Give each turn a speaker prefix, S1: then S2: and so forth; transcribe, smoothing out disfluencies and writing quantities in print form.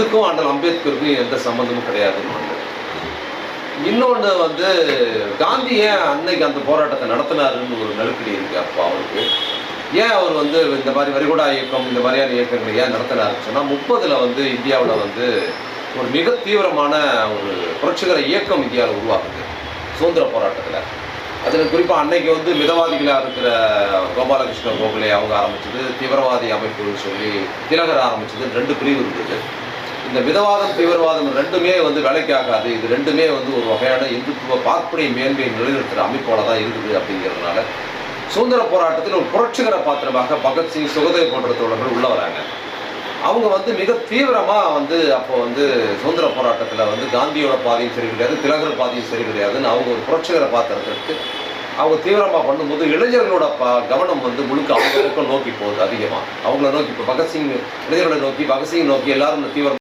S1: இதுக்கும் அண்ணல் அம்பேத்கருக்கும் எந்த சம்மந்தமும் கிடையாதுன்னு. இன்னொன்று வந்து காந்தி ஏன் அன்னைக்கு அந்த போராட்டத்தை நடத்தினாருன்னு ஒரு நெருக்கடி இருக்கு. அப்போ அவருக்கு ஏன் அவர் வந்து இந்த மாதிரி வரிகுடா இயக்கம் இந்த மாதிரியான இயக்கங்களை ஏன் நடத்தினாருன்னு சொன்னால் 30 வந்து இந்தியாவில் வந்து ஒரு மிக தீவிரமான ஒரு புரட்சிகர இயக்கம் இந்தியாவில் உருவாக்குது சுதந்திர போராட்டத்தில். அதில் குறிப்பாக அன்னைக்கு வந்து மிதவாதிகளாக இருக்கிற கோபாலகிருஷ்ண கோகலே அவங்க ஆரம்பிச்சது, தீவிரவாதி அமைப்புன்னு சொல்லி திலகர் ஆரம்பிச்சது 2 பிரிவு இருந்தது. இந்த மிதவாதம் தீவிரவாதம் ரெண்டுமே வந்து வேலைக்கு ஆகாது. இது ரெண்டுமே வந்து ஒரு வகையான இந்துத்துவ பார்ப்பனை மேன்மையை நிலைநிறுத்துகிற அமைப்போல தான் இருக்குது. அப்படிங்கிறதுனால சுதந்திர போராட்டத்தில் ஒரு புரட்சிகர பாத்திரமாக பகத்சிங், சுகதேவ் போன்ற தோழர்கள் உள்ள வராங்க. அவங்க வந்து மிக தீவிரமாக வந்து அப்போ வந்து சுதந்திர போராட்டத்தில் வந்து காந்தியோட பாதையும் சரி கிடையாது, திலகர் பாதையும் சரி கிடையாதுன்னு அவங்க ஒரு புரட்சிகர பாத்திரத்திற்கு அவங்க தீவிரமாக பண்ணும்போது இளைஞர்களோட கவனம் வந்து முழுக்க அவங்க பக்கம் நோக்கி போகுது. அதிகமாக அவங்கள நோக்கி இப்போ பகத்சிங் இளைஞர்களை நோக்கி, பகத்சிங் நோக்கி எல்லாரும் தீவிரம்